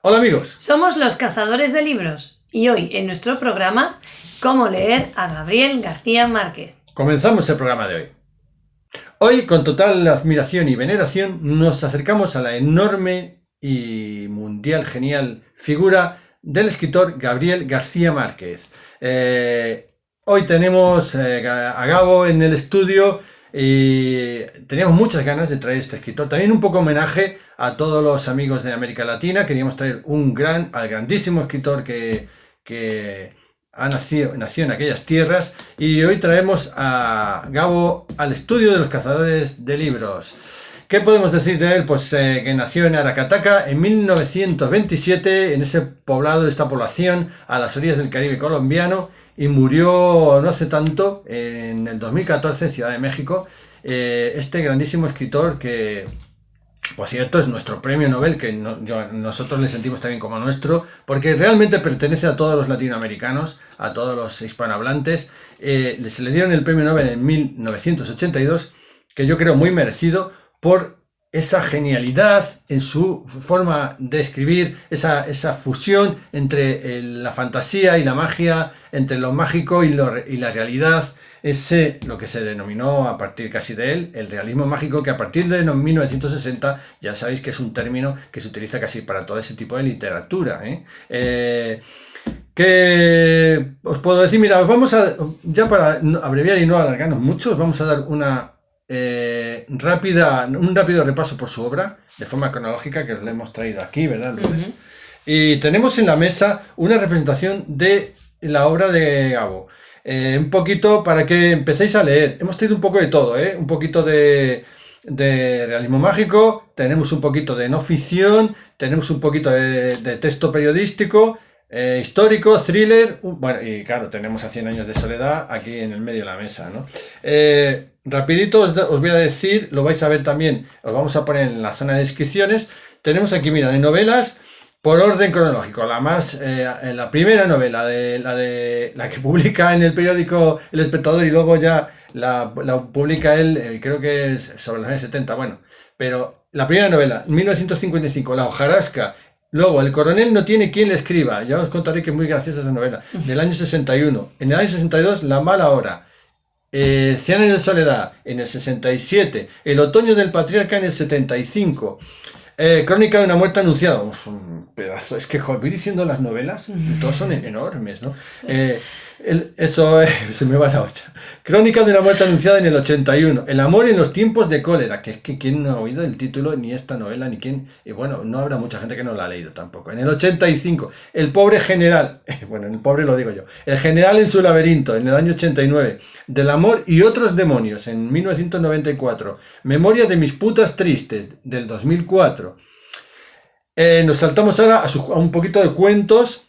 Hola amigos. Somos los Cazadores de Libros y hoy en nuestro programa, ¿Cómo leer a Gabriel García Márquez? Comenzamos el programa de hoy. Hoy, con total admiración y veneración, nos acercamos a la enorme y mundial genial figura del escritor Gabriel García Márquez. Hoy tenemos a Gabo en el estudio y teníamos muchas ganas de traer este escritor. También un poco homenaje a todos los amigos de América Latina. Queríamos traer al grandísimo escritor que nació en aquellas tierras, y hoy traemos a Gabo al estudio de los Cazadores de Libros. ¿Qué podemos decir de él? Pues que nació en Aracataca en 1927, en ese poblado, de esta población, a las orillas del Caribe colombiano, y murió no hace tanto, en el 2014, en Ciudad de México, este grandísimo escritor que, por cierto, es nuestro premio Nobel, que nosotros le sentimos también como nuestro, porque realmente pertenece a todos los latinoamericanos, a todos los hispanohablantes. Se le dieron el premio Nobel en 1982, que yo creo muy merecido, por esa genialidad en su forma de escribir, esa fusión entre la fantasía y la magia, entre lo mágico y la realidad. Lo que se denominó a partir casi de él, el realismo mágico, que a partir de 1960 ya sabéis que es un término que se utiliza casi para todo ese tipo de literatura. ¿Qué os puedo decir? Mira, ya para abreviar y no alargarnos mucho, os vamos a dar un rápido repaso por su obra, de forma cronológica, que os lo hemos traído aquí, ¿verdad, Lourdes? Y tenemos en la mesa una representación de la obra de Gabo. Un poquito para que empecéis a leer. Hemos tenido un poco de todo, un poquito de realismo mágico, tenemos un poquito de no ficción, tenemos un poquito de texto periodístico, histórico, thriller, bueno, y claro, tenemos a 100 años de soledad aquí en el medio de la mesa, ¿no? Rapidito os voy a decir, lo vais a ver también, os vamos a poner en la zona de descripciones. Tenemos aquí, mira, de novelas por orden cronológico. La primera novela, la que publica en el periódico El Espectador, y luego ya la publica él, creo que es sobre los años 70, bueno, pero la primera novela, 1955, La hojarasca. Luego, El coronel no tiene quien le escriba, ya os contaré que es muy graciosa esa novela, del año 61. En el año 62, La mala hora. 100 años de soledad, en el 67. El otoño del patriarca, en el 75. Crónica de una muerte anunciada. Un pedazo. Es que voy diciendo las novelas, todos son enormes, ¿no? Se me va la olla. Crónica de una muerte anunciada, en el 81. El amor en los tiempos de cólera. Que es que quién no ha oído el título, ni esta novela, ni quién. Y bueno, no habrá mucha gente que no la ha leído tampoco. En el 85. El pobre general. Bueno, el pobre lo digo yo. El general en su laberinto, en el año 89. Del amor y otros demonios, en 1994. Memoria de mis putas tristes, del 2004. Nos saltamos ahora a un poquito de cuentos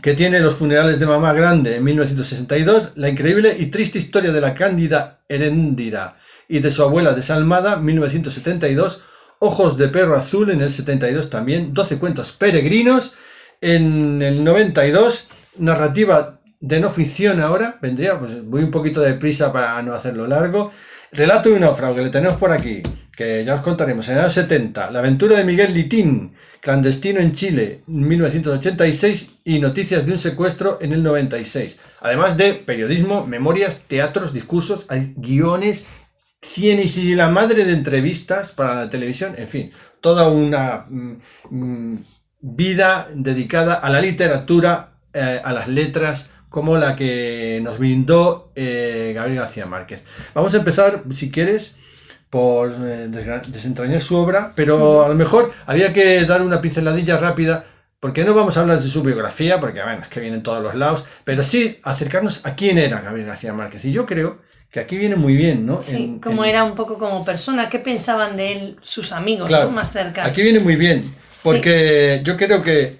que tiene Los funerales de mamá grande, en 1962, La increíble y triste historia de la cándida Heréndira y de su abuela desalmada, 1972, Ojos de perro azul, en el 72 también, 12 cuentos peregrinos, en el 92, narrativa de no ficción ahora, vendría, pues voy un poquito de prisa para no hacerlo largo, Relato de un náufrago, que le tenemos por aquí, que ya os contaremos, en el año 70, La aventura de Miguel Litín, clandestino en Chile, 1986, y Noticias de un secuestro, en el 96. Además de periodismo, memorias, teatros, discursos, hay guiones, 100 y la madre de entrevistas para la televisión, en fin, toda una vida dedicada a la literatura, a las letras, como la que nos brindó Gabriel García Márquez. Vamos a empezar, si quieres, por desentrañar su obra, pero a lo mejor había que dar una pinceladilla rápida, porque no vamos a hablar de su biografía, porque bueno, es que viene en todos los lados, pero sí acercarnos a quién era Gabriel García Márquez. Y yo creo que aquí viene muy bien, ¿no? Sí, era un poco como persona, qué pensaban de él sus amigos, claro, ¿no? Más cercanos. Aquí viene muy bien, porque sí. Yo creo que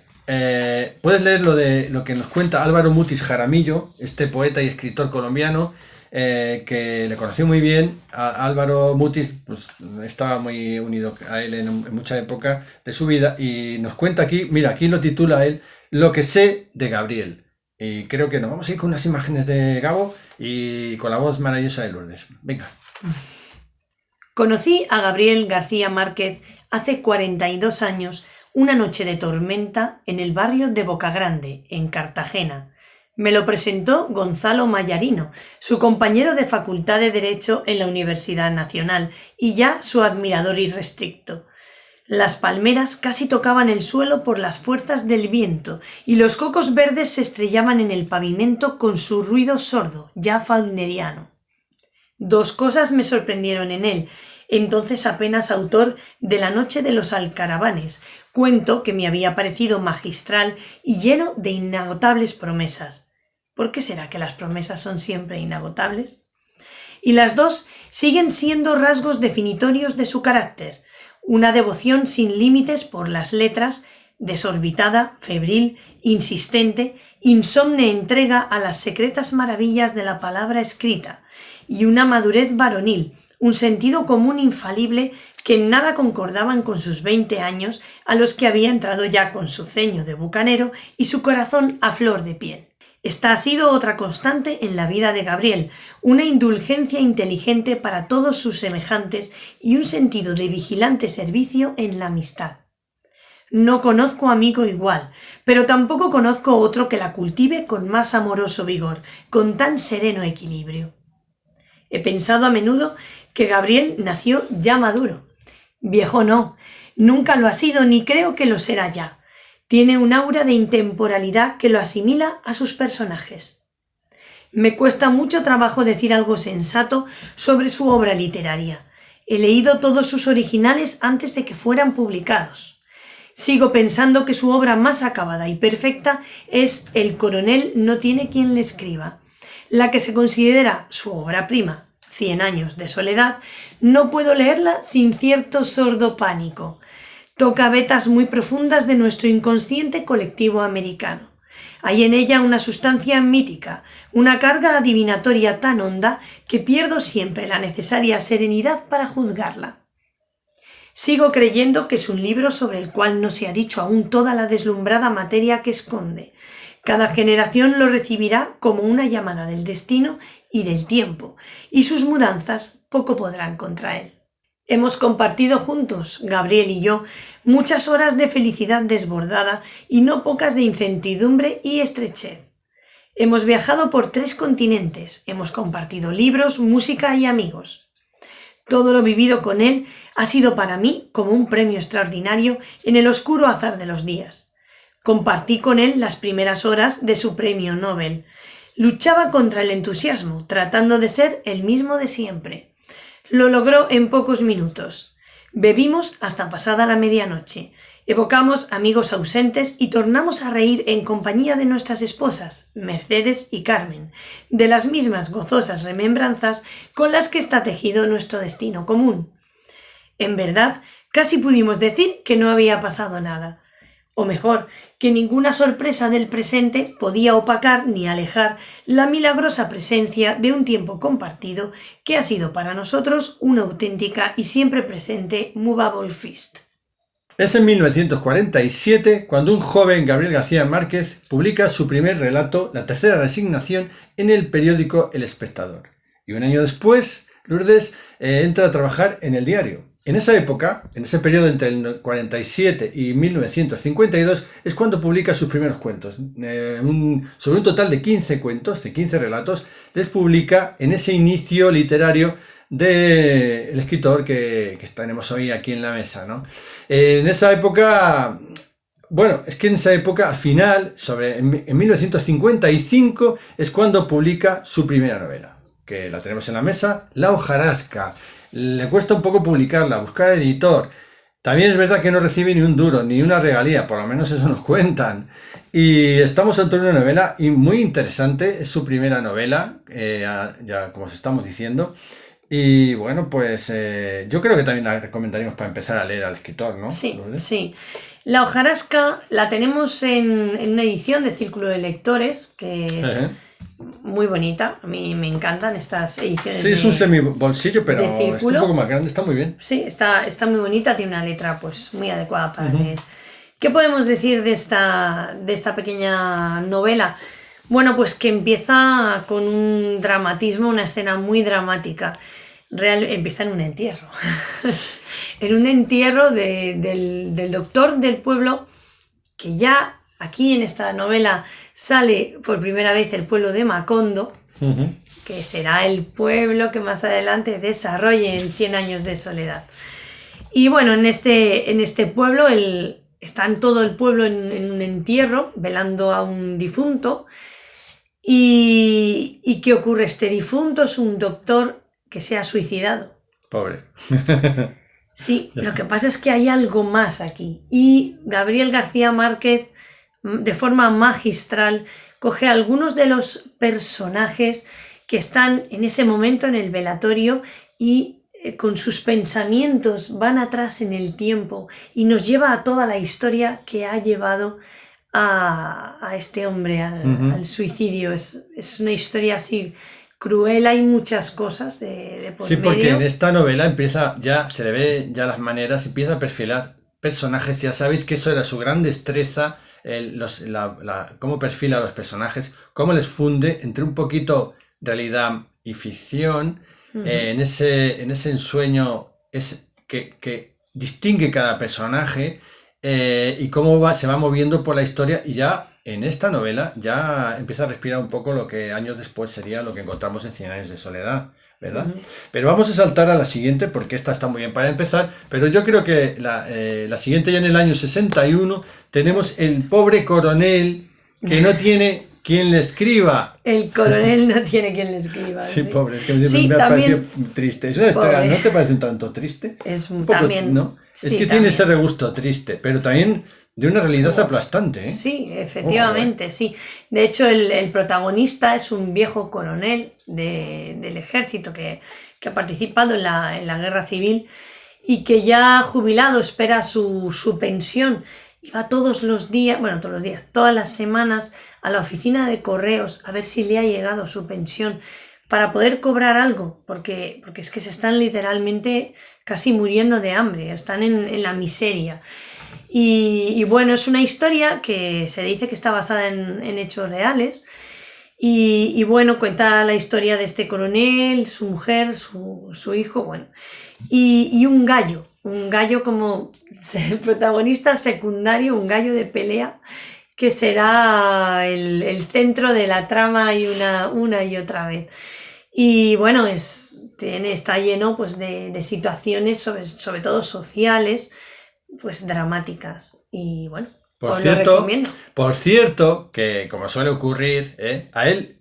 puedes leer lo que nos cuenta Álvaro Mutis Jaramillo, este poeta y escritor colombiano, que le conoció muy bien. Álvaro Mutis pues, estaba muy unido a él en mucha época de su vida, y nos cuenta aquí, mira, aquí lo titula él, Lo que sé de Gabriel. Y creo que nos vamos a ir con unas imágenes de Gabo y con la voz maravillosa de Lourdes. Venga. Conocí a Gabriel García Márquez hace 42 años, una noche de tormenta en el barrio de Bocagrande, en Cartagena. Me lo presentó Gonzalo Mayarino, su compañero de Facultad de Derecho en la Universidad Nacional y ya su admirador irrestricto. Las palmeras casi tocaban el suelo por las fuerzas del viento y los cocos verdes se estrellaban en el pavimento con su ruido sordo, ya wagneriano. Dos cosas me sorprendieron en él, entonces apenas autor de La noche de los alcaravanes, cuento que me había parecido magistral y lleno de inagotables promesas. ¿Por qué será que las promesas son siempre inagotables? Y las dos siguen siendo rasgos definitorios de su carácter, una devoción sin límites por las letras, desorbitada, febril, insistente, insomne entrega a las secretas maravillas de la palabra escrita, y una madurez varonil, un sentido común infalible que en nada concordaban con sus 20 años, a los que había entrado ya con su ceño de bucanero y su corazón a flor de piel. Esta ha sido otra constante en la vida de Gabriel, una indulgencia inteligente para todos sus semejantes y un sentido de vigilante servicio en la amistad. No conozco amigo igual, pero tampoco conozco otro que la cultive con más amoroso vigor, con tan sereno equilibrio. He pensado a menudo que Gabriel nació ya maduro. Viejo no, nunca lo ha sido ni creo que lo será ya. Tiene un aura de intemporalidad que lo asimila a sus personajes. Me cuesta mucho trabajo decir algo sensato sobre su obra literaria. He leído todos sus originales antes de que fueran publicados. Sigo pensando que su obra más acabada y perfecta es El coronel no tiene quien le escriba. La que se considera su obra prima, 100 años de soledad, no puedo leerla sin cierto sordo pánico. Toca vetas muy profundas de nuestro inconsciente colectivo americano. Hay en ella una sustancia mítica, una carga adivinatoria tan honda que pierdo siempre la necesaria serenidad para juzgarla. Sigo creyendo que es un libro sobre el cual no se ha dicho aún toda la deslumbrada materia que esconde. Cada generación lo recibirá como una llamada del destino y del tiempo, y sus mudanzas poco podrán contra él. Hemos compartido juntos, Gabriel y yo, muchas horas de felicidad desbordada y no pocas de incertidumbre y estrechez. Hemos viajado por 3 continentes, hemos compartido libros, música y amigos. Todo lo vivido con él ha sido para mí como un premio extraordinario en el oscuro azar de los días. Compartí con él las primeras horas de su premio Nobel. Luchaba contra el entusiasmo, tratando de ser el mismo de siempre. Lo logró en pocos minutos. Bebimos hasta pasada la medianoche, evocamos amigos ausentes y tornamos a reír en compañía de nuestras esposas, Mercedes y Carmen, de las mismas gozosas remembranzas con las que está tejido nuestro destino común. En verdad, casi pudimos decir que no había pasado nada. O mejor, que ninguna sorpresa del presente podía opacar ni alejar la milagrosa presencia de un tiempo compartido que ha sido para nosotros una auténtica y siempre presente movable feast. Es en 1947 cuando un joven Gabriel García Márquez publica su primer relato, La tercera resignación, en el periódico El Espectador. Y un año después, Lourdes entra a trabajar en el diario. En esa época, en ese periodo entre el 47 y 1952, es cuando publica sus primeros cuentos. Sobre un total de 15 cuentos, de 15 relatos, les publica en ese inicio literario del escritor que tenemos hoy aquí en la mesa, ¿no? En esa época, bueno, es que en esa época, al final, en 1955, es cuando publica su primera novela, que la tenemos en la mesa, La hojarasca. Le cuesta un poco publicarla, buscar editor. También es verdad que no recibe ni un duro, ni una regalía, por lo menos eso nos cuentan. Y estamos ante una novela muy interesante, es su primera novela, ya como os estamos diciendo. Y bueno, pues yo creo que también la recomendaríamos para empezar a leer al escritor, ¿no? Sí, sí. La hojarasca la tenemos en una edición de Círculo de Lectores, que es muy bonita. A mí me encantan estas ediciones. Sí, es un semibolsillo, pero es un poco más grande, está muy bien. Sí, está muy bonita, tiene una letra pues muy adecuada para leer. ¿Qué podemos decir de esta pequeña novela? Bueno, pues que empieza con un dramatismo, una escena muy dramática. Empieza en un entierro. en un entierro del doctor del pueblo, que ya aquí en esta novela sale por primera vez el pueblo de Macondo, que será el pueblo que más adelante desarrolle en 100 años de soledad. Y bueno, en este pueblo está todo el pueblo en un entierro, velando a un difunto. ¿Y qué ocurre? Este difunto es un doctor que se ha suicidado. Pobre. Sí, lo que pasa es que hay algo más aquí. Y Gabriel García Márquez, de forma magistral, coge algunos de los personajes que están en ese momento en el velatorio y con sus pensamientos van atrás en el tiempo y nos lleva a toda la historia que ha llevado a este hombre al suicidio. Es una historia así cruel, hay muchas cosas de por Sí, porque medio. en esta novela se le ve ya las maneras, empieza a perfilar personajes. Ya sabéis que eso era su gran destreza, cómo perfila a los personajes, cómo les funde entre un poquito realidad y ficción, en ese ensueño que distingue cada personaje, y cómo se va moviendo por la historia, y ya en esta novela ya empieza a respirar un poco lo que años después sería lo que encontramos en 100 años de soledad, ¿verdad? Pero vamos a saltar a la siguiente, porque esta está muy bien para empezar, pero yo creo que la siguiente, ya en el año 61, tenemos El pobre coronel, que no tiene quien le escriba. El coronel no tiene quien le escriba. Sí, sí. pobre, es que siempre Sí, me ha también, parecido triste. Es una historia, ¿no te parece un tanto triste? es Un poco, también. ¿no? Sí, Es que tiene también. ese regusto triste, pero también de una realidad aplastante, ¿eh? Sí, efectivamente, sí. De hecho, el protagonista es un viejo coronel del ejército que ha participado en la guerra civil y que ya jubilado espera su pensión. Y va todos los días, todas las semanas a la oficina de correos a ver si le ha llegado su pensión para poder cobrar algo, porque es que se están literalmente casi muriendo de hambre, están en la miseria. Y bueno, es una historia que se dice que está basada en hechos reales. Y bueno, cuenta la historia de este coronel, su mujer, su hijo, bueno, y un gallo como el protagonista secundario, un gallo de pelea, que será el centro de la trama y una y otra vez. Y bueno, está lleno pues, de situaciones, sobre todo sociales, pues dramáticas. Y bueno, os lo recomiendo. Por cierto, que como suele ocurrir, a él,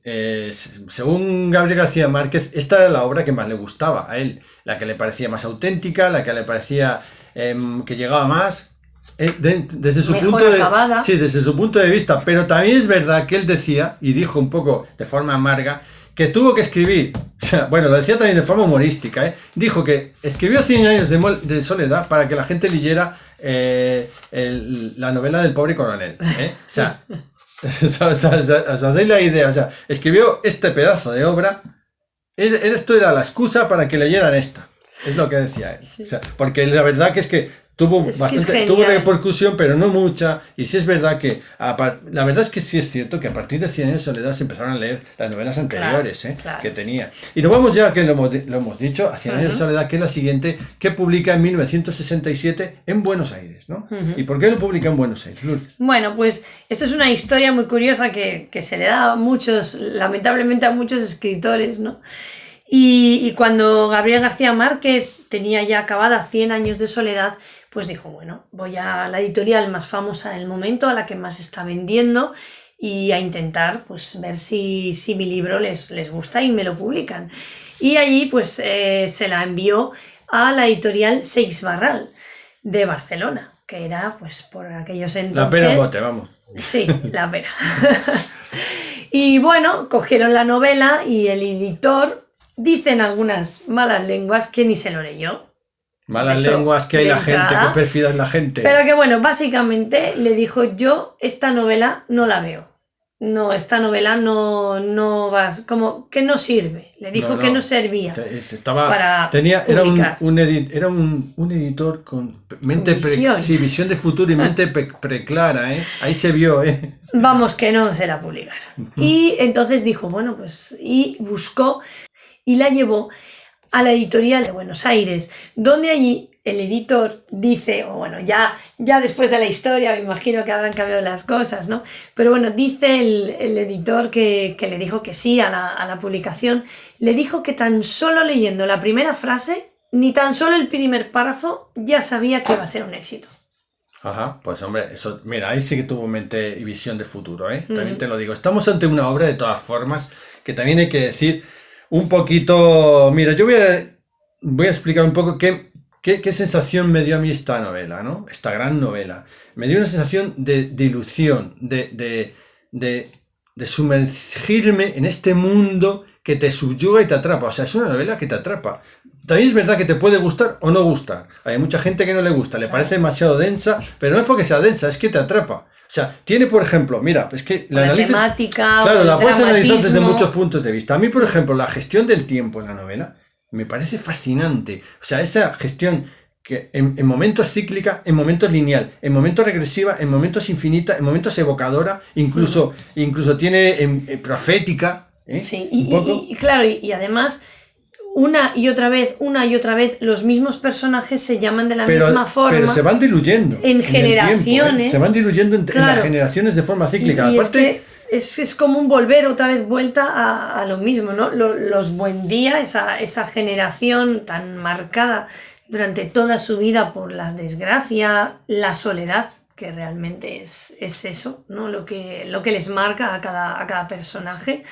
según Gabriel García Márquez, esta era la obra que más le gustaba a él, la que le parecía más auténtica, la que le parecía que llegaba más, desde su desde su punto de vista. Pero también es verdad que él decía, y dijo un poco de forma amarga, que tuvo que escribir, bueno, lo decía también de forma humorística, dijo que escribió 100 años de soledad para que la gente leyera la novela del pobre coronel, o sea, os hacéis la idea, o sea, escribió este pedazo de obra, esto era la excusa para que leyeran esta, es lo que decía él, Sí. o sea, porque la verdad que es que tuvo repercusión, pero no mucha, y sí es verdad que, la verdad es que sí es cierto que a partir de 100 años de soledad se empezaron a leer las novelas anteriores, claro. que tenía. Y nos vamos ya, que lo hemos dicho, a 100 años de soledad, que es la siguiente, que publica en 1967 en Buenos Aires, ¿no? ¿Y por qué lo publica en Buenos Aires, Lourdes? Bueno, pues esta es una historia muy curiosa que se le da lamentablemente a muchos escritores, ¿no? Y cuando Gabriel García Márquez tenía ya acabada 100 años de soledad, pues dijo, bueno, voy a la editorial más famosa del momento, a la que más está vendiendo, y a intentar pues ver si mi libro les gusta y me lo publican. Y allí pues se la envió a la editorial Seix Barral de Barcelona, que era pues por aquellos entonces... La pera bote, vamos. Sí, la pera. Y bueno, cogieron la novela y el editor... Dicen algunas malas lenguas que ni se lo leyó. Malas lenguas que hay la gente, que pérfida es la gente. Pero que bueno, básicamente le dijo, yo esta novela no la veo. No, esta novela no vas, como que no sirve. Le dijo que no servía para publicar. Era un editor con mente visión de futuro y mente preclara, Ahí se vio, Vamos, que no se la publicaron. Y entonces dijo, bueno, pues, y buscó y la llevó a la editorial de Buenos Aires, donde allí el editor dice, o bueno, ya después de la historia me imagino que habrán cambiado las cosas, ¿no? Pero bueno, dice el editor que le dijo que sí a la publicación, le dijo que tan solo leyendo la primera frase, ni tan solo el primer párrafo, ya sabía que iba a ser un éxito. Ajá, pues hombre, eso, mira, ahí sí que tuvo mente y visión de futuro, ¿eh? También te lo digo. Estamos ante una obra de todas formas que también hay que decir un poquito. Mira, yo voy a explicar un poco qué sensación me dio a mí esta novela, ¿no? Esta gran novela. Me dio una sensación de ilusión, de sumergirme en este mundo que te subyuga y te atrapa. O sea, es una novela que te atrapa. También es verdad que te puede gustar o no gustar. Hay mucha gente que no le gusta, le parece demasiado densa, pero no es porque sea densa, es que te atrapa. O sea, tiene, por ejemplo, mira, es que la analices, temática, claro, la puedes analizar desde dramatismo. muchos puntos de vista. A mí, por ejemplo, la gestión del tiempo en la novela me parece fascinante. O sea, esa gestión que en momentos cíclica, en momentos lineal, en momentos regresiva, en momentos infinita, en momentos evocadora, incluso tiene profética. Sí, Un poco. y claro, y además una y otra vez, los mismos personajes se llaman de la misma forma. Pero se van diluyendo. En generaciones. Tiempo, ¿eh? Se van diluyendo en Claro. las generaciones de forma cíclica. Y Aparte, es como un volver otra vez vuelta a lo mismo, ¿no? Los Buendía, esa generación tan marcada durante toda su vida por la desgracia, la soledad, que realmente es eso, ¿no? Lo que les marca a cada personaje.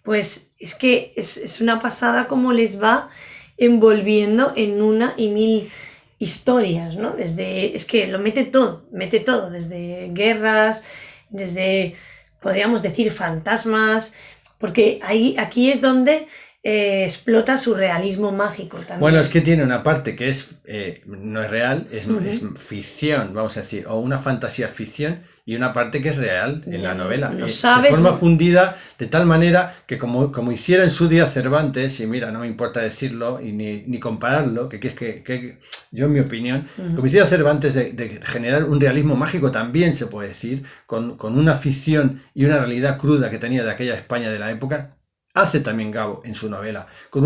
Pues es que es una pasada cómo les va envolviendo en una y mil historias, ¿no? Es que lo mete todo, desde guerras, desde, podríamos decir, fantasmas, porque aquí es donde explota su realismo mágico también. bueno, es que tiene una parte que no es real, es ficción, vamos a decir, o una fantasía ficción, y una parte que es real en la novela. No De sabes. forma fundida, de tal manera que como hiciera en su día Cervantes, y mira, no me importa decirlo y ni compararlo, que yo en mi opinión, como hiciera Cervantes de generar un realismo mágico también se puede decir, con una ficción y una realidad cruda que tenía de aquella España de la época, hace también Gabo en su novela, con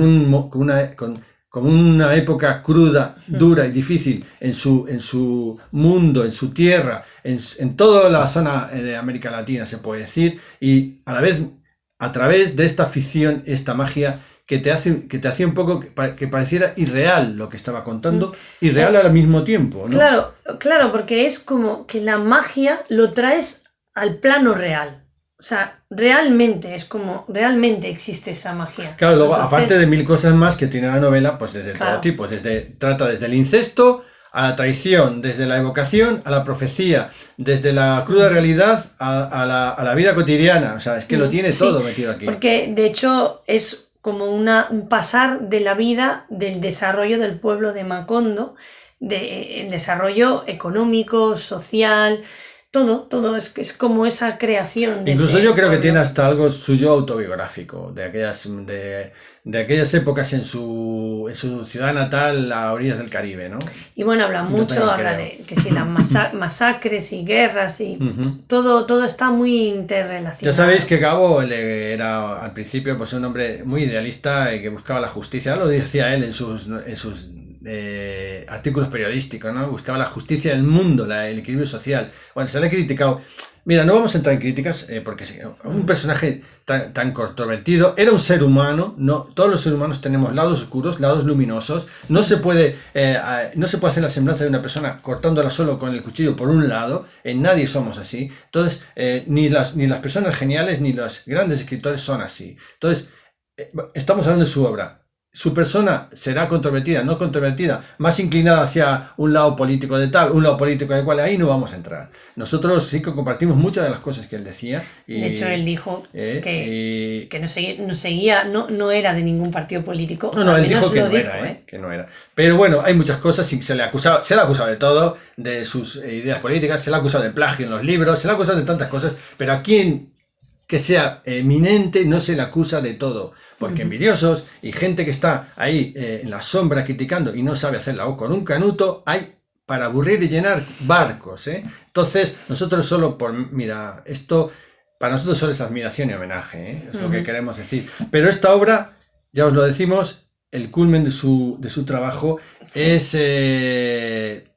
una época cruda, dura y difícil en su mundo, en su tierra, en toda la zona de América Latina, se puede decir, y a la vez, a través de esta ficción, esta magia, que te hacía un poco que pareciera irreal lo que estaba contando, irreal al mismo tiempo, ¿no? Claro, porque es como que la magia lo traes al plano real. O sea, realmente existe esa magia. Claro, luego, Entonces, aparte de mil cosas más que tiene la novela, pues desde Claro. todo tipo, trata desde el incesto a la traición, desde la evocación a la profecía, desde la cruda realidad a la vida cotidiana. O sea, es que lo tiene Sí, todo metido aquí. Porque de hecho es como un pasar de la vida, del desarrollo del pueblo de Macondo, el desarrollo económico, social, todo es como esa creación de Incluso ese yo creo que pueblo. tiene hasta algo suyo autobiográfico, de aquellas épocas en su ciudad natal a orillas del Caribe, ¿no? Y bueno, habla mucho, también habla creo. de que si las masacres y guerras y todo está muy interrelacionado. Ya sabéis que Gabo era al principio pues un hombre muy idealista y que buscaba la justicia. Lo decía él en sus artículos periodísticos, ¿no? Buscaba la justicia del mundo, el equilibrio social. Bueno, se le ha criticado. Mira, no vamos a entrar en críticas porque un personaje tan controvertido era un ser humano. No, todos los seres humanos tenemos lados oscuros, lados luminosos. No se puede hacer la semblanza de una persona cortándola solo con el cuchillo por un lado. En nadie somos así. Entonces, ni las personas geniales ni los grandes escritores son así. Entonces, estamos hablando de su obra. Su persona será controvertida, no controvertida, más inclinada hacia un lado político de tal, un lado político de cual, ahí no vamos a entrar. Nosotros sí que compartimos muchas de las cosas que él decía. Y, de hecho, él dijo que no era de ningún partido político. No, él dijo que no era, que no era. Pero bueno, hay muchas cosas y se le ha acusado de todo, de sus ideas políticas, se le ha acusado de plagio en los libros, se le ha acusado de tantas cosas, pero a quien que sea eminente no se le acusa de todo, porque envidiosos y gente que está ahí en la sombra criticando y no sabe hacer la O con un canuto, hay para aburrir y llenar barcos, ¿eh? Entonces, nosotros solo mira, esto para nosotros solo es admiración y homenaje, ¿eh? Es lo que queremos decir. Pero esta obra, ya os lo decimos, el culmen de su trabajo, Sí. es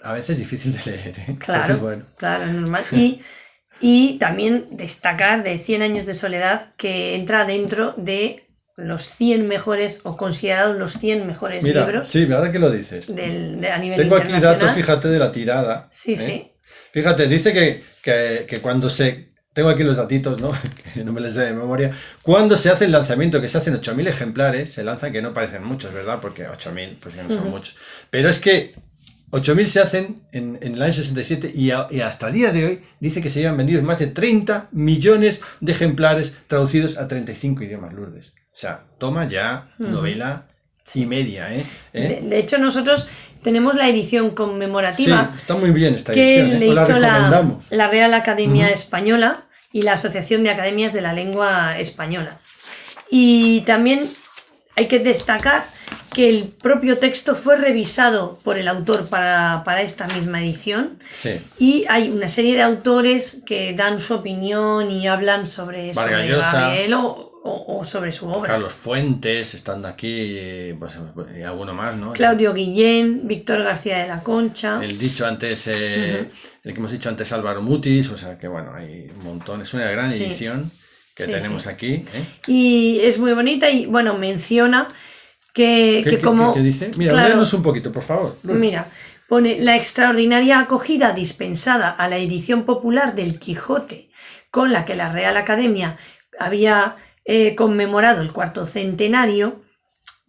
a veces difícil de leer, ¿eh? Claro, Entonces, bueno. claro, es normal. Y también destacar de 100 años de soledad que entra dentro de los 100 mejores o considerados los 100 mejores Mira, libros sí, ahora que lo dices. a nivel Tengo aquí internacional. datos, fíjate, de la tirada. Sí, ¿eh? sí. Fíjate, dice que cuando se... Tengo aquí los datitos, ¿no? Que no me les sé de memoria. Cuando se hace el lanzamiento, que se hacen 8.000 ejemplares, se lanzan, que no parecen muchos, ¿verdad? Porque 8.000, pues ya no son muchos. Pero es que 8.000 se hacen en el año 67 y hasta el día de hoy dice que se llevan vendidos más de 30 millones de ejemplares traducidos a 35 idiomas, Lourdes. O sea, toma ya novela y media, ¿eh? De hecho, nosotros tenemos la edición conmemorativa. Sí, está muy bien esta que edición, ¿eh? le Os la hizo recomendamos. la Real Academia Española y la Asociación de Academias de la Lengua Española. Y también hay que destacar que el propio texto fue revisado por el autor para esta misma edición. Sí. Y hay una serie de autores que dan su opinión y hablan sobre Gabriel o sobre su obra. Carlos Fuentes, estando aquí, pues, y alguno más, ¿no? Claudio Guillén, Víctor García de la Concha. El dicho antes, el que hemos dicho antes, Álvaro Mutis, o sea que bueno, hay un montón. Es una gran edición que tenemos aquí. ¿eh? Y es muy bonita y bueno, menciona que ¿Qué dice? Mira, léenos un poquito, por favor. Mira, pone la extraordinaria acogida dispensada a la edición popular del Quijote, con la que la Real Academia había conmemorado el 4º centenario,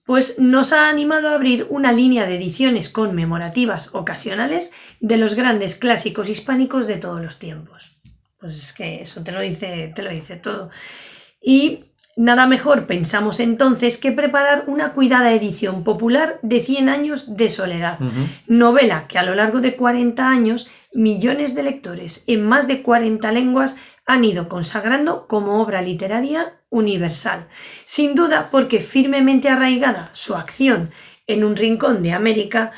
pues nos ha animado a abrir una línea de ediciones conmemorativas ocasionales de los grandes clásicos hispánicos de todos los tiempos. Pues es que eso te lo dice todo. Y nada mejor, pensamos entonces, que preparar una cuidada edición popular de 100 años de soledad, novela que a lo largo de 40 años millones de lectores en más de 40 lenguas han ido consagrando como obra literaria universal. Sin duda, porque firmemente arraigada su acción en un rincón de América,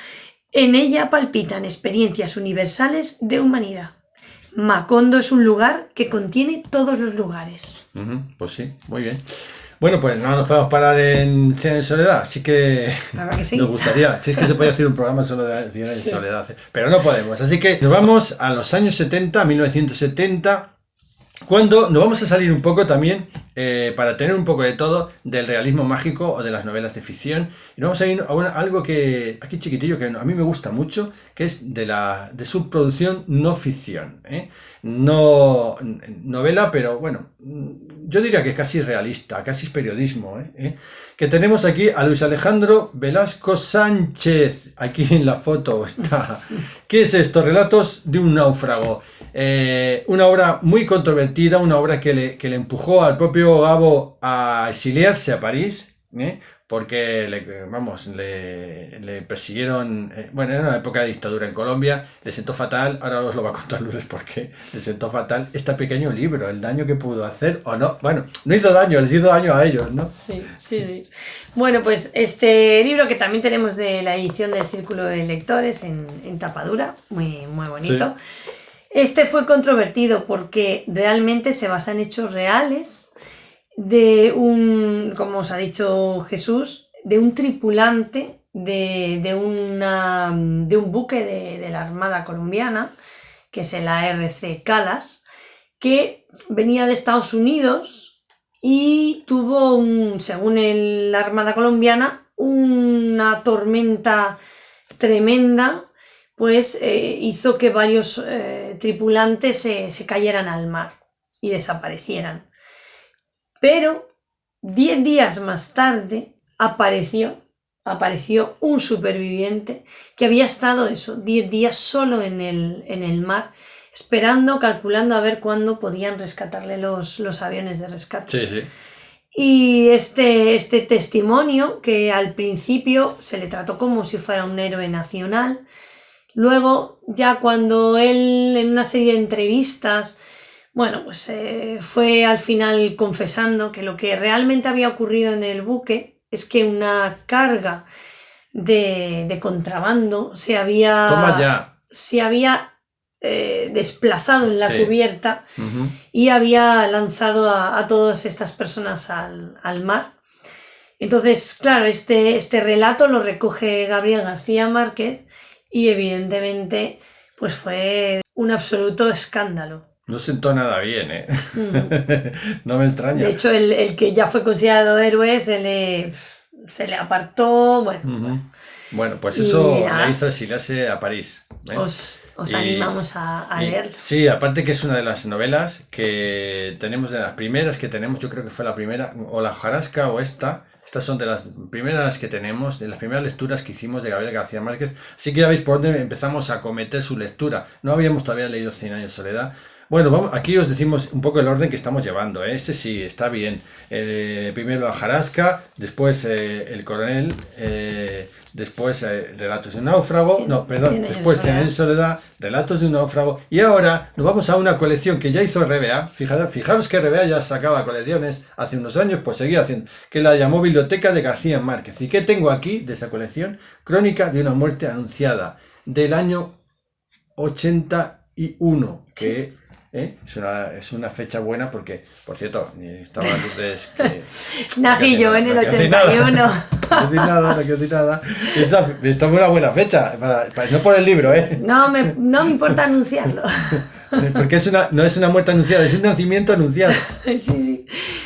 en ella palpitan experiencias universales de humanidad. Macondo es un lugar que contiene todos los lugares. Pues sí, muy bien. Bueno, pues no nos podemos parar en 100 años de soledad, así que, sí. Nos gustaría, si es que se puede hacer un programa solo de 100 años de soledad, pero no podemos. Así que nos vamos a los años 70, 1970, cuando nos vamos a salir un poco también, para tener un poco de todo, del realismo mágico o de las novelas de ficción. Y nos vamos a ir a algo que, aquí chiquitillo, que a mí me gusta mucho, que es de su producción no ficción. No novela, pero bueno, yo diría que casi realista, casi es periodismo. Que tenemos aquí a Luis Alejandro Velasco Sánchez, aquí en la foto está. ¿Qué es esto? Relatos de un náufrago. Una obra muy controvertida, una obra que le empujó al propio Gabo a exiliarse a París, porque le persiguieron. Bueno, era una época de dictadura en Colombia, le sentó fatal. Ahora os lo va a contar Lourdes porque le sentó fatal este pequeño libro, el daño que pudo hacer o no. Bueno, no hizo daño, les hizo daño a ellos, ¿no? Sí. Bueno, pues este libro que también tenemos de la edición del Círculo de Lectores en tapadura, muy, muy bonito. Sí. Este fue controvertido porque realmente se basa en hechos reales de como os ha dicho Jesús, de un tripulante de un buque de la Armada colombiana, que es el ARC Calas, que venía de Estados Unidos y tuvo, según la Armada colombiana, una tormenta tremenda, pues hizo que varios tripulantes se cayeran al mar y desaparecieran. Pero 10 días más tarde apareció un superviviente que había estado 10 días solo en el mar, esperando, calculando a ver cuándo podían rescatarle los aviones de rescate. Sí. Y este testimonio, que al principio se le trató como si fuera un héroe nacional, luego ya cuando él en una serie de entrevistas, bueno, pues fue al final confesando que lo que realmente había ocurrido en el buque es que una carga de contrabando se había desplazado en la cubierta y había lanzado a todas estas personas al mar. Entonces, claro, este relato lo recoge Gabriel García Márquez y evidentemente pues fue un absoluto escándalo. No sentó nada bien, ¿eh? No me extraña. De hecho, el que ya fue considerado héroe se le apartó, bueno. Bueno, pues Y eso nada. le hizo exiliarse a París. ¿eh? Os animamos a leerlo. Sí, aparte que es una de las novelas que tenemos, de las primeras que tenemos, yo creo que fue la primera, o la hojarasca o esta. Estas son de las primeras que tenemos, de las primeras lecturas que hicimos de Gabriel García Márquez. Así que ya veis por dónde empezamos a cometer su lectura. No habíamos todavía leído Cien años de soledad. Bueno, aquí os decimos un poco el orden que estamos llevando. Ese sí, está bien. Primero la hojarasca, después el coronel, después Relatos de un náufrago, después Cien años de soledad, Relatos de un náufrago, y ahora nos vamos a una colección que ya hizo RBA. Fijaros que RBA ya sacaba colecciones hace unos años, pues seguía haciendo, que la llamó Biblioteca de García Márquez. ¿Y qué tengo aquí de esa colección? Crónica de una muerte anunciada, del año 81, que... Es una fecha buena porque, por cierto, estaba antes que... Nací yo en el 81. No quiero decir nada. Esta es una buena fecha, no por el libro, ¿eh? No me importa anunciarlo. Porque no es una muerte anunciada, es un nacimiento anunciado. Sí.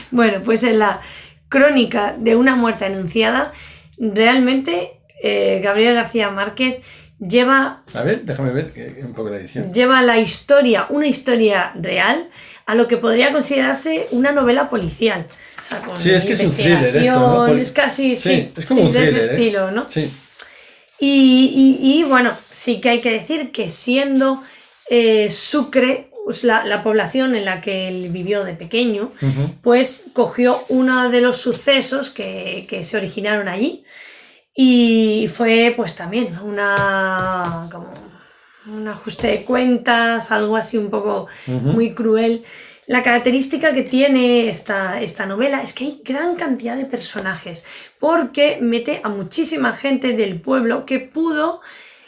Bueno, pues en la crónica de una muerte anunciada, realmente Gabriel García Márquez lleva... A ver, déjame ver un poco la edición. Lleva una historia real a lo que podría considerarse una novela policial. O sea, con sí, es que es un thriller esto, ¿no? Es casi, sí, es como un thriller, de ese estilo, ¿no? Sí. Y bueno, sí que hay que decir que siendo Sucre, pues la población en la que él vivió de pequeño, pues cogió uno de los sucesos que se originaron allí. Y fue pues también como un ajuste de cuentas, algo así un poco muy cruel. La característica que tiene esta novela es que hay gran cantidad de personajes, porque mete a muchísima gente del pueblo que pudo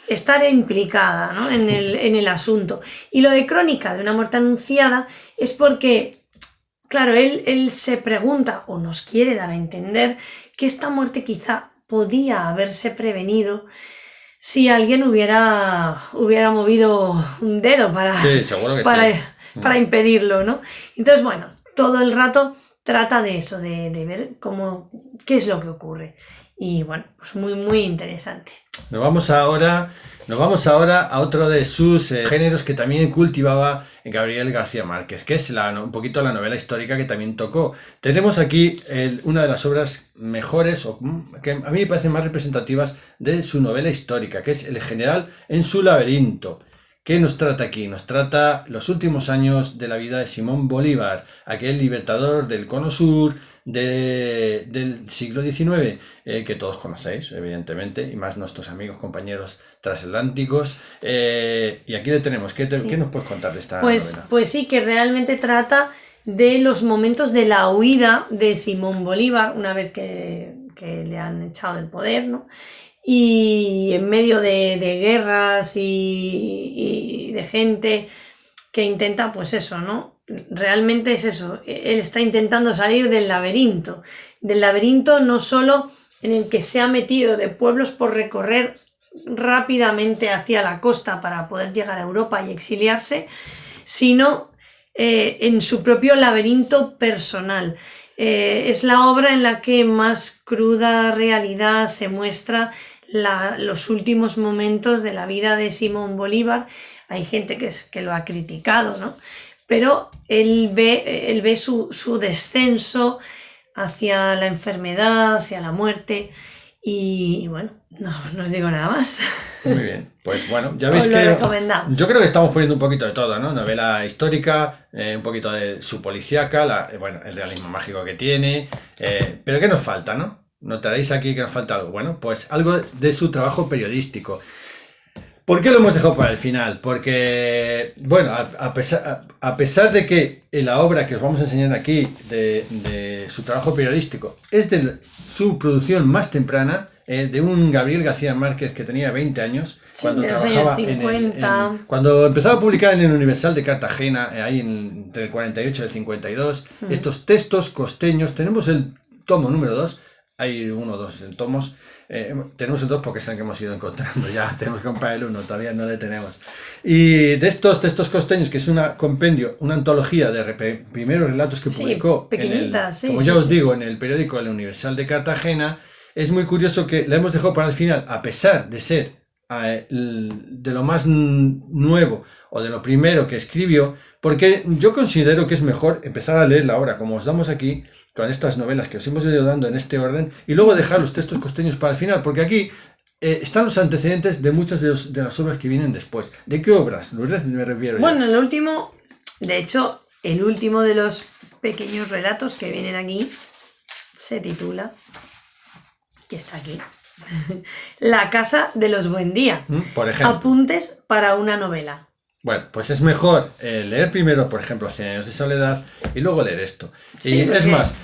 estar implicada, ¿no? en el asunto. Y lo de crónica de una muerte anunciada es porque, claro, él se pregunta o nos quiere dar a entender que esta muerte quizá podía haberse prevenido si alguien hubiera movido un dedo para impedirlo, ¿no? Entonces, bueno, todo el rato trata de eso, de ver qué es lo que ocurre. Y bueno, pues muy, muy interesante. Nos vamos ahora a otro de sus géneros que también cultivaba Gabriel García Márquez, que es un poquito la novela histórica que también tocó. Tenemos aquí una de las obras mejores, o que a mí me parecen más representativas de su novela histórica, que es El general en su laberinto. ¿Qué nos trata aquí? Nos trata los últimos años de la vida de Simón Bolívar, aquel libertador del Cono Sur del siglo XIX, que todos conocéis, evidentemente, y más nuestros amigos, compañeros transatlánticos. Y aquí le tenemos. ¿Qué nos puedes contar de esta novela? Pues sí, que realmente trata de los momentos de la huida de Simón Bolívar, una vez que le han echado del poder, ¿no? Y en medio de guerras y de gente que intenta, pues eso, ¿no? Realmente es eso, él está intentando salir del laberinto no solo en el que se ha metido de pueblos por recorrer rápidamente hacia la costa para poder llegar a Europa y exiliarse, sino en su propio laberinto personal. Es la obra en la que más cruda realidad se muestra los últimos momentos de la vida de Simón Bolívar. Hay gente que lo ha criticado, ¿no? Pero él ve su descenso hacia la enfermedad, hacia la muerte, y bueno, no os digo nada más. Muy bien, pues bueno, ya veis Os lo recomendamos. Yo creo que estamos poniendo un poquito de todo, ¿no? Novela histórica, un poquito de su policíaca, el realismo mágico que tiene, pero ¿qué nos falta, no? Notaréis aquí que nos falta algo. Bueno, pues algo de su trabajo periodístico. ¿Por qué lo hemos dejado para el final? Porque, bueno, a pesar de que la obra que os vamos a enseñar aquí de su trabajo periodístico es de su producción más temprana, de un Gabriel García Márquez que tenía 20 años, sí, cuando trabajaba cuando empezaba a publicar en el Universal de Cartagena, ahí entre el 48 y el 52, estos textos costeños. Tenemos el tomo número 2. hay 1 o 2 tomos. Tenemos el 2 porque es el que hemos ido encontrando, ya tenemos que comprar el 1, todavía no le tenemos. Y de estos textos costeños, que es una compendio, una antología de primeros relatos que publicó, como ya os digo, en el periódico El Universal de Cartagena, es muy curioso que la hemos dejado para el final, a pesar de ser de lo más nuevo o de lo primero que escribió, porque yo considero que es mejor empezar a leerla ahora, como os damos aquí, con estas novelas que os hemos ido dando en este orden, y luego dejar los textos costeños para el final, porque aquí están los antecedentes de muchas de las obras que vienen después. ¿De qué obras, Lourdes, me refiero yo? Bueno, el último de los pequeños relatos que vienen aquí se titula, que está aquí, La casa de los Buendía. Por ejemplo. Apuntes para una novela. Bueno, pues es mejor leer primero, por ejemplo, 100 años de soledad y luego leer esto. Sí, y es más,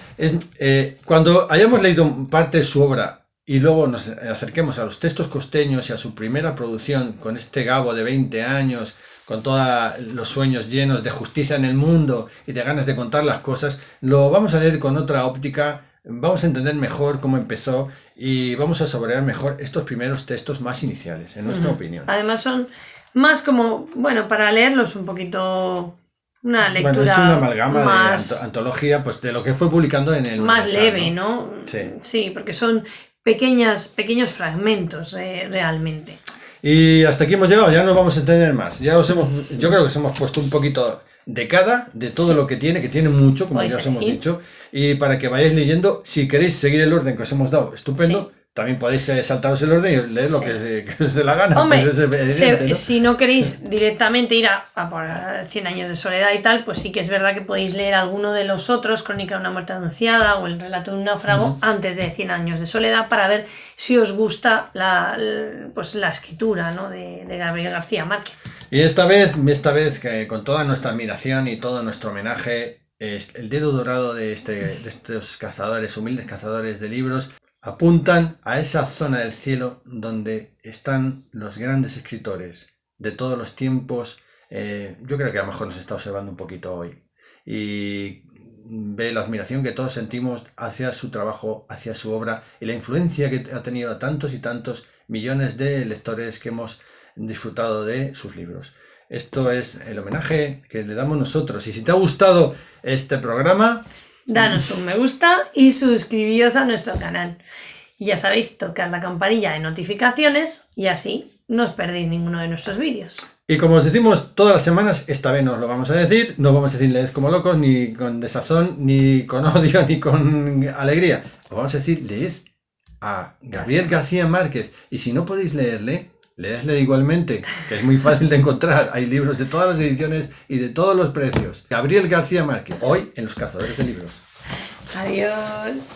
cuando hayamos leído parte de su obra y luego nos acerquemos a los textos costeños y a su primera producción con este Gabo de 20 años, con todos los sueños llenos de justicia en el mundo y de ganas de contar las cosas, lo vamos a leer con otra óptica, vamos a entender mejor cómo empezó y vamos a saborear mejor estos primeros textos más iniciales, en nuestra opinión. Además son más como, bueno, para leerlos un poquito, una lectura. Bueno, es una amalgama más, de antología, pues de lo que fue publicando en el más Universal, leve, ¿no? Sí, porque son pequeños fragmentos realmente. Y hasta aquí hemos llegado, ya no vamos a entender más. Yo creo que os hemos puesto un poquito de cada, de todo lo que tiene mucho, como ya os hemos dicho, y para que vayáis leyendo, si queréis seguir el orden que os hemos dado, estupendo. Sí. También podéis saltaros el orden y leer lo que os dé la gana. Hombre, pues es evidente, ¿no? Si no queréis directamente ir a por 100 años de soledad y tal, pues sí que es verdad que podéis leer alguno de los otros, Crónica de una muerte anunciada o El relato de un náufrago, antes de 100 años de soledad, para ver si os gusta la escritura, ¿no? de Gabriel García Márquez. Y esta vez que con toda nuestra admiración y todo nuestro homenaje, es el dedo dorado de estos cazadores, humildes cazadores de libros, apuntan a esa zona del cielo donde están los grandes escritores de todos los tiempos. Yo creo que a lo mejor nos está observando un poquito hoy y ve la admiración que todos sentimos hacia su trabajo, hacia su obra y la influencia que ha tenido a tantos y tantos millones de lectores que hemos disfrutado de sus libros. Esto es el homenaje que le damos nosotros, y si te ha gustado este programa, danos un me gusta y suscribíos a nuestro canal. Y ya sabéis, tocad la campanilla de notificaciones y así no os perdéis ninguno de nuestros vídeos. Y como os decimos todas las semanas, esta vez no os lo vamos a decir, no vamos a decir leed como locos, ni con desazón, ni con odio, ni con alegría. Os vamos a decir leed a Gabriel García Márquez, y si no podéis leerle, leedle igualmente, que es muy fácil de encontrar. Hay libros de todas las ediciones y de todos los precios. Gabriel García Márquez, hoy en Los Cazadores de Libros. Adiós.